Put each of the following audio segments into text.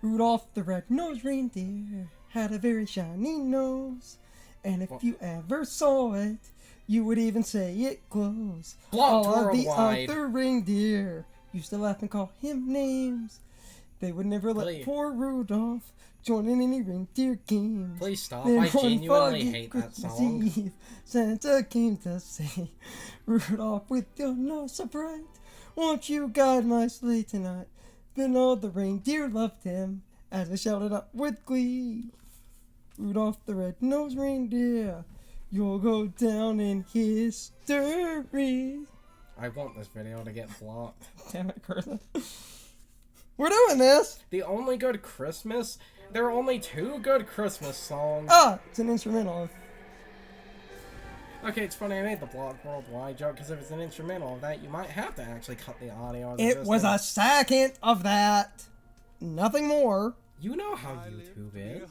Rudolph the red-nosed reindeer had a very shiny nose, and if you ever saw it, you would even say it glows. Blocked All of the worldwide. other reindeer used to laugh and call him names. They would never let poor Rudolph join in any reindeer games. Please stop. Then I one genuinely foggy hate that Christmas song. Eve, Santa came to say, Rudolph, with your nose so bright, won't you guide my sleigh tonight? Then all the reindeer loved him as they shouted out with glee. Rudolph the red-nosed reindeer, you'll go down in history. I want this video to get blocked. Damn it, Curtis. We're doing this! The only good Christmas? There are only 2 good Christmas songs. Ah! It's an instrumental. Okay, it's funny I made the blocked worldwide joke, because if it's an instrumental of that, you might have to actually cut the audio. It was a second of that. Nothing more. You know how YouTube is.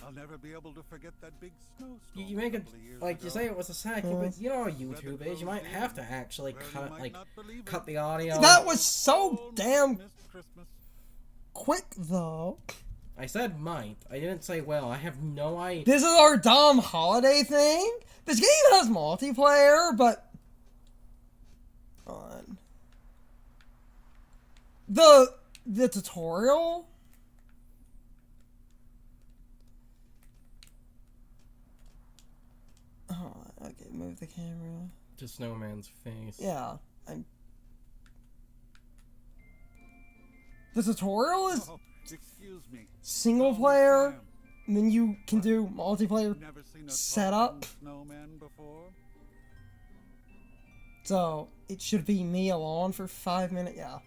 I'll never be able to forget that big snowstorm. You make it like you say it was a second, but you know how YouTube is. You might have to actually cut the audio. That was so damn quick, though. I said might. I didn't say well. I have no idea. This is our dumb holiday thing. This game has multiplayer, but on the tutorial. Oh, okay, move the camera. To Snowman's face. Yeah, the tutorial is single player, and then you can do multiplayer setup. So it should be me alone for 5 minutes. Yeah.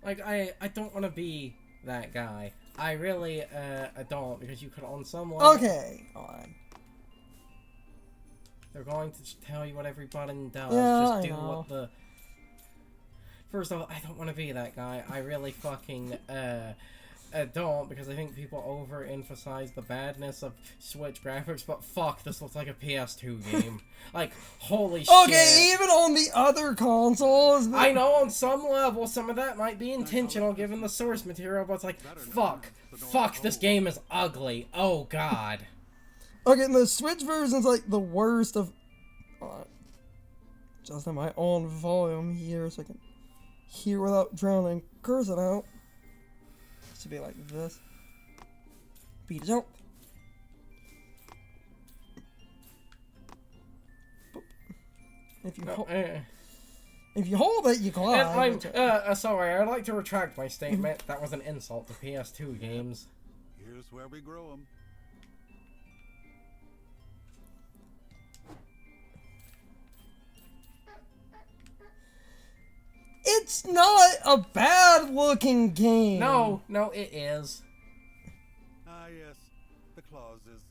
Like I don't want to be that guy. I really I don't, because you could on some level. Okay. Alright. They're going to just tell you what every button does. Yeah, just I do know. what the. First of all, I don't want to be that guy. I really fucking don't, because I think people overemphasize the badness of Switch graphics. But fuck, this looks like a PS2 game. Like, holy shit. Okay, even on the other consoles. I know on some level, some of that might be intentional given the source material, but it's like, fuck, this game is ugly. Oh god. Okay, and the Switch version's like the worst of. Just on my own volume here, so I can hear without drowning. Curse it out. It should be like this. Beat jump. Boop. If you hold it, you glide. And I'm sorry. I'd like to retract my statement. That was an insult to PS2 games. Here's where we grow them. It's not a bad-looking game. No, it is. Ah, yes. The Clauses,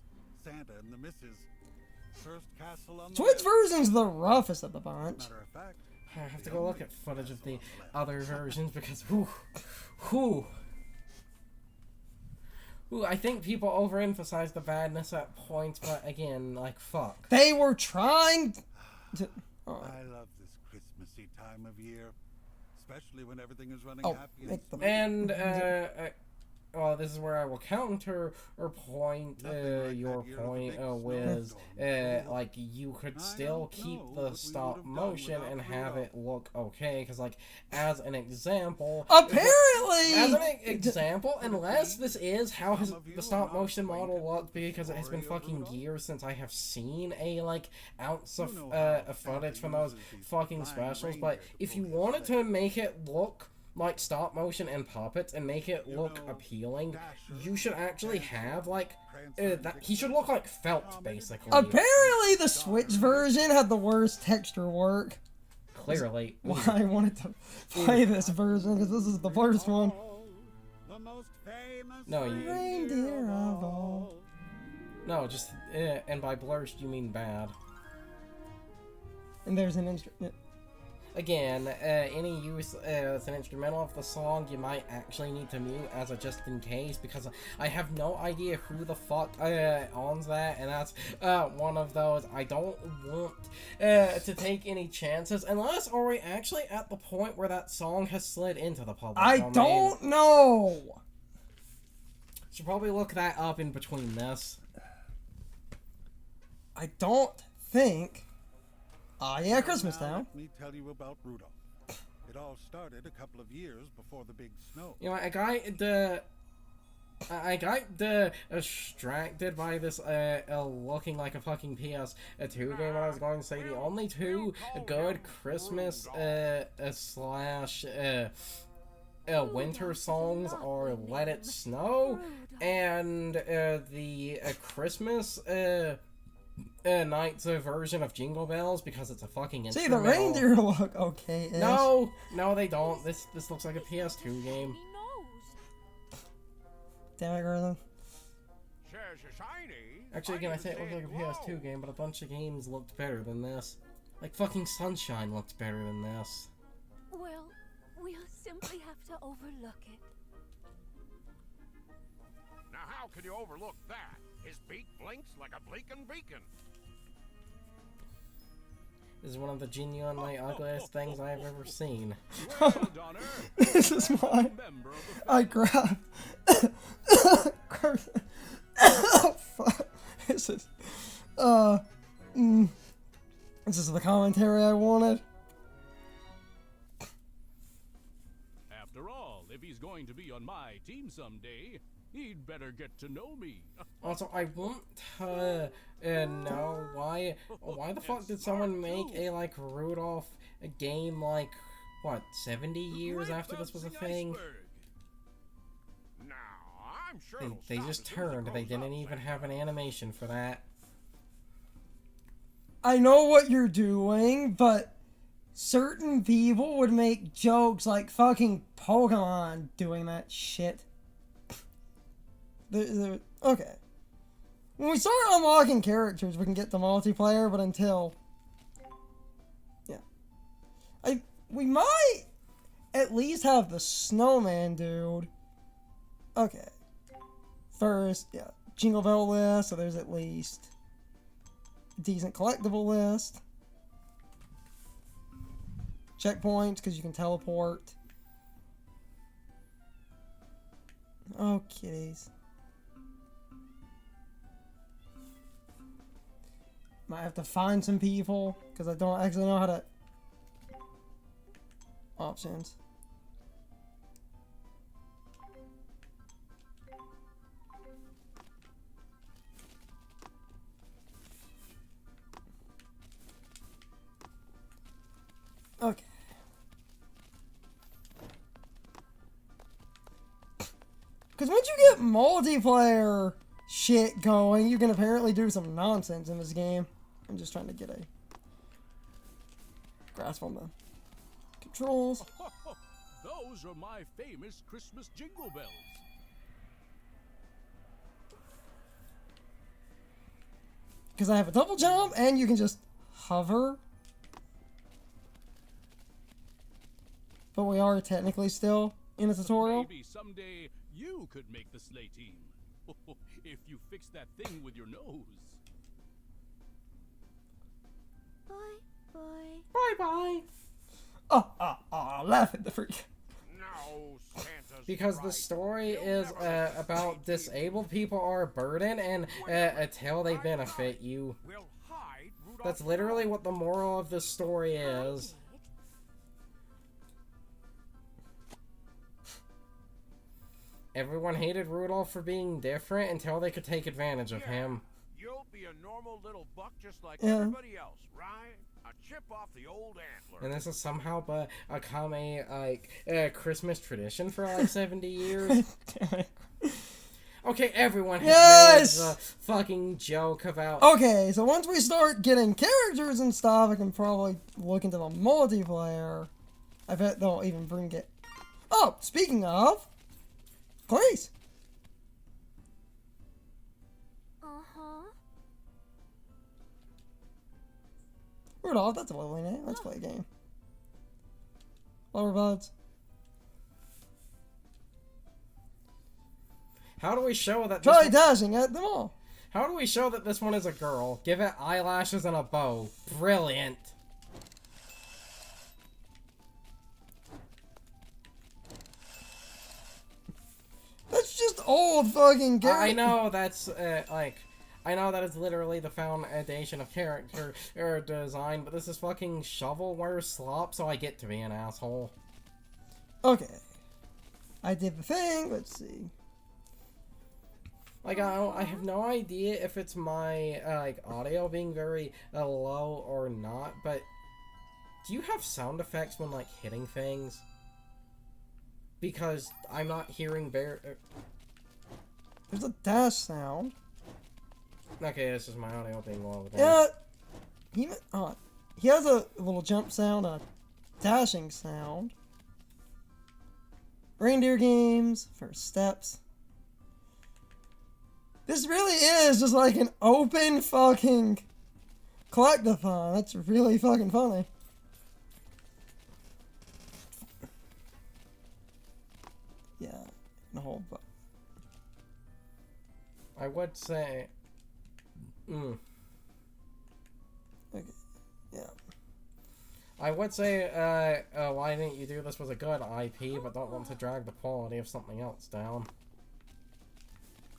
Santa and the Misses. First castle on the Switch left. version's the roughest of the bunch. Matter of fact, I have to go look at footage of the other versions because, I think people overemphasize the badness at points, but again, like, fuck. They were trying to... I love this Christmassy time of year, especially when everything is running happy make them... And, well, this is where I will counter or point your point with, like, you could still keep the stop motion and have it look okay, because, like, as an example... Apparently! As an example, unless this is how the stop motion model looked, because it has been fucking years since I have seen a, like, ounce of footage from those fucking specials, but if you wanted to make it look like stop motion and puppets and make it look appealing, you should actually have like he should look like felt, basically. Apparently the Switch version had the worst texture work. Clearly. Why I wanted to play this version, because this is the worst one. No, you... Reindeer of all. No, just and by blurst you mean bad. And there's an instrument. again, any use as an instrumental of the song, you might actually need to mute as a just in case, because I have no idea who the fuck owns that, and that's one of those I don't want to take any chances, unless are we actually at the point where that song has slid into the public domain? don't know. Should probably look that up in between this. I don't think. Yeah, Christmas now. Let me tell you about Rudolph. It all started a couple of years before the big snow. You know, I got distracted by this looking like a fucking PS2 game. I was going to say the only two good Christmas slash winter songs are "Let It Snow" and the Christmas Night's version of Jingle Bells, because it's a fucking instrumental. See, the reindeer look okay-ish. No, they don't. This looks like a PS2 game. Damn it, Garland. Actually, again, I say it looked like a PS2 game, but a bunch of games looked better than this. Like fucking Sunshine looked better than this. Well, we'll simply have to overlook it. Now how can you overlook that? His beak blinks like a blinking beacon. This is one of the genuinely ugliest things I've ever seen. Well, Donner, This is why I grabbed. Oh, fuck. This is. This is the commentary I wanted. After all, if he's going to be on my team someday, he'd better get to know me. Also, I want to know why the fuck did someone make a, like, Rudolph game, like, what, 70 years after this was a thing? Now, I'm sure They just turned. They didn't even have an animation for that. I know what you're doing, but certain people would make jokes like fucking Pokemon doing that shit. Okay. When we start unlocking characters, we can get the multiplayer, but until... Yeah. We might at least have the snowman dude. Okay. First, yeah, Jingle Bell list, so there's at least a decent collectible list. Checkpoints, because you can teleport. Oh, kitties. Might have to find some people, because I don't actually know how to... Options. Okay. Because once you get multiplayer shit going, you can apparently do some nonsense in this game. I'm just trying to get a grasp on the controls. Those are my famous Christmas jingle bells. Because I have a double jump and you can just hover. But we are technically still in a tutorial. Maybe someday you could make the sleigh team. If you fix that thing with your nose. Bye. Bye-bye. Laugh at the freak. No, Santa's Because the right. story is about disabled people are a burden, and until they benefit you. We'll hide Rudolph. That's literally what the moral of this story is. Everyone hated Rudolph for being different until they could take advantage of him. You'll be a normal little buck just like Yeah. everybody else, right? A chip off the old antler. And this has somehow become a Christmas tradition for like 70 years. Okay, everyone has Yes! made the fucking joke about... Okay, so once we start getting characters and stuff, I can probably look into the multiplayer. I bet they'll even bring it. Oh, speaking of, Clarice. Uh-huh. Rudolph, that's a lovely name. Let's play a game. Overbuds. How do we show that Try dashing at them all. How do we show that this one is a girl? Give it eyelashes and a bow. Brilliant. That's just old fucking character. I know that's I know that is literally the foundation of character design, but this is fucking shovelware slop, so I get to be an asshole. Okay. I did the thing. Let's see. Like, I have no idea if it's my, audio being very low or not, but do you have sound effects when, like, hitting things? Because I'm not hearing There's a dash sound. Okay, this is my audio being low. Yeah. He has a little jump sound, a dashing sound. Reindeer games, first steps. This really is just like an open fucking collectathon. That's really fucking funny. Yeah, the whole book. I would say... Okay, yeah. I would say, why didn't you do this was a good IP, but don't want to drag the quality of something else down.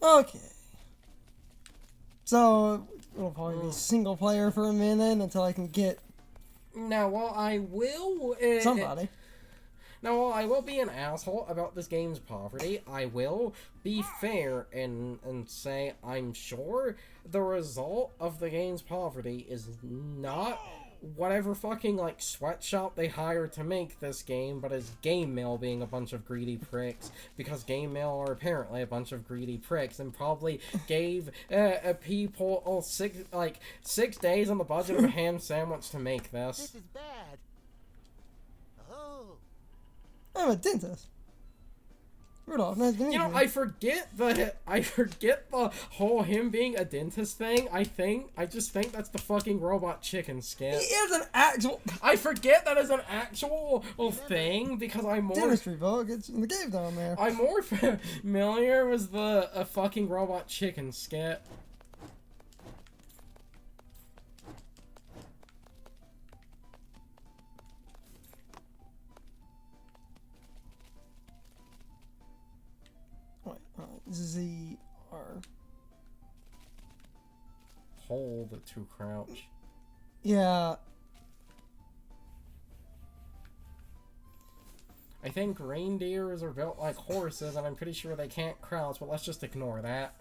Okay. So, it'll probably be single player for a minute until I can get Now, while I will... somebody. Now, while I will be an asshole about this game's poverty, I will be fair and say I'm sure the result of the game's poverty is not whatever fucking, like, sweatshop they hired to make this game, but is Game Mail being a bunch of greedy pricks, because Game Mail are apparently a bunch of greedy pricks, and probably gave people 6 days on the budget of a ham sandwich to make this. This is bad. Oh. I'm a dentist. Rudolph, nice to meet you. I forget the whole him being a dentist thing. I just think that's the fucking robot chicken skit. He is an actual... I forget that is an actual thing because I'm more... dentistry book. It's in the cave down there. I'm more familiar with the fucking robot chicken skit. ZR. Hold to crouch. Yeah. I think reindeers are built like horses, and I'm pretty sure they can't crouch, but let's just ignore that.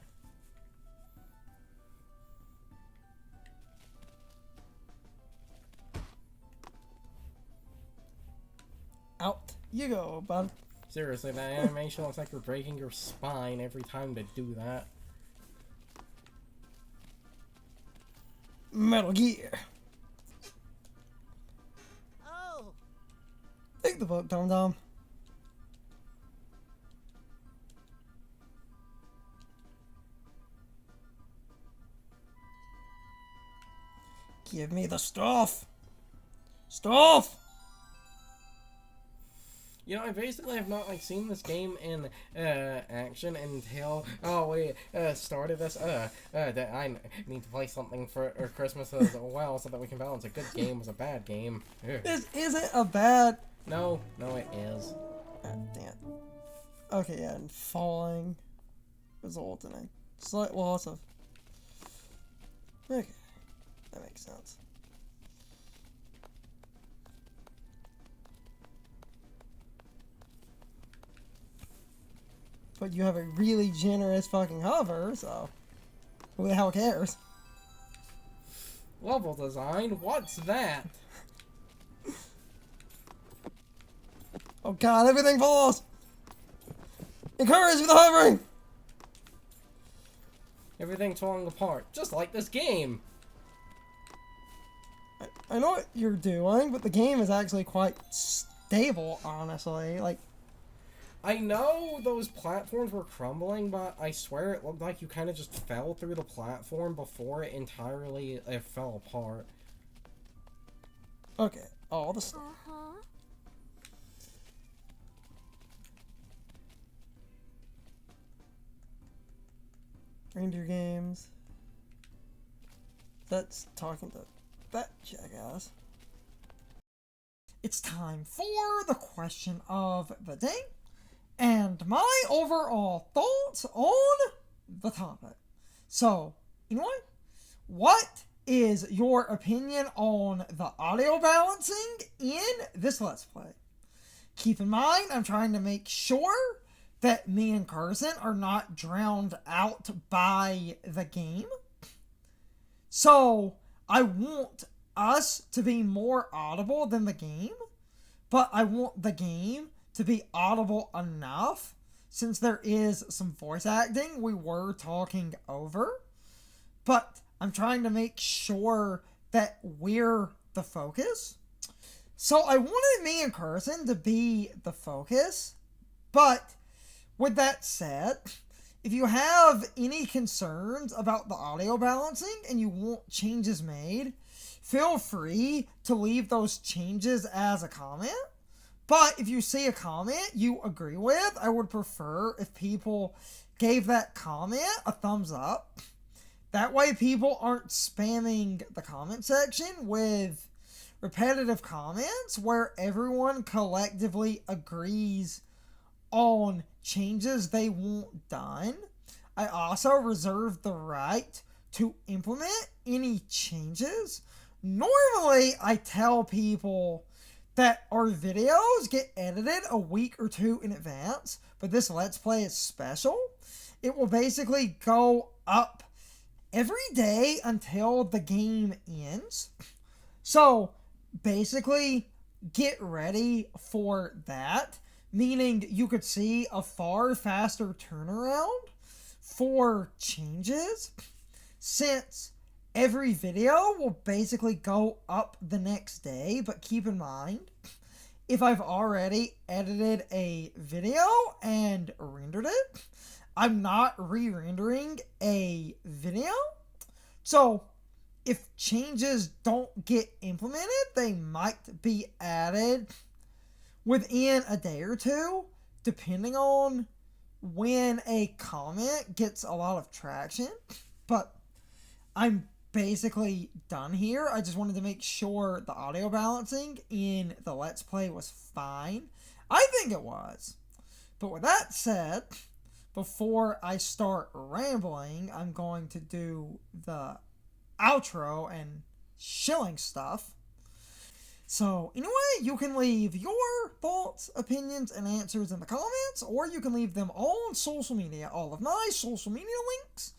Out you go, bud. Seriously, that animation looks like you're breaking your spine every time they do that. Metal Gear. Oh. Take the book, Dum Dum. Give me the stuff. Stuff. You know, I basically have not, like, seen this game in, action until, we, started this, that I need to play something for Christmas as well, so that we can balance a good game with a bad game. Ugh. This isn't a bad... No, it is. God damn. Okay, yeah, and falling result in a slight loss of... Okay, that makes sense. But you have a really generous fucking hover, so who the hell cares? Level design? What's that? Oh god, everything falls! Encourage with the hovering! Everything's falling apart, just like this game. I know what you're doing, but the game is actually quite stable, honestly. Like, I know those platforms were crumbling, but I swear it looked like you kind of just fell through the platform before it entirely fell apart. okay, all the stuff. Reindeer games. That's talking to that jackass. It's time for the question of the day and my overall thoughts on the topic. So, anyway, what is your opinion on the audio balancing in this Let's Play? Keep in mind, I'm trying to make sure that me and Carson are not drowned out by the game. So, I want us to be more audible than the game, but I want the game to be audible enough, since there is some voice acting we were talking over, but I'm trying to make sure that we're the focus. So I wanted me and Carson to be the focus, but with that said, if you have any concerns about the audio balancing and you want changes made, feel free to leave those changes as a comment. But if you see a comment you agree with, I would prefer if people gave that comment a thumbs up. That way people aren't spamming the comment section with repetitive comments where everyone collectively agrees on changes they want done. I also reserve the right to implement any changes. Normally, I tell people that our videos get edited a week or two in advance, but this Let's Play is special. It will basically go up every day until the game ends. So, basically, get ready for that, meaning you could see a far faster turnaround for changes, since every video will basically go up the next day. But keep in mind, if I've already edited a video and rendered it, I'm not re-rendering a video. So if changes don't get implemented, they might be added within a day or two, depending on when a comment gets a lot of traction. But I'm basically done here. I just wanted to make sure the audio balancing in the Let's Play was fine. I think it was. But with that said, before I start rambling, I'm going to do the outro and shilling stuff. So anyway, you can leave your thoughts, opinions, and answers in the comments, or you can leave them all on social media. All of my social media links,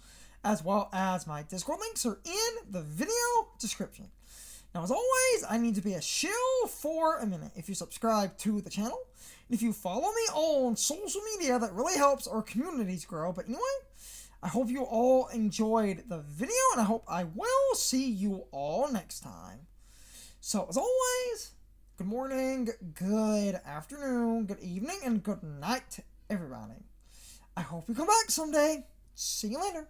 as well as my Discord links, are in the video description. Now, as always, I need to be a shill for a minute. If you subscribe to the channel, and if you follow me on social media, that really helps our communities grow. But anyway, I hope you all enjoyed the video, and I hope I will see you all next time. So, as always, good morning, good afternoon, good evening, and good night, everybody. I hope you come back someday. See you later.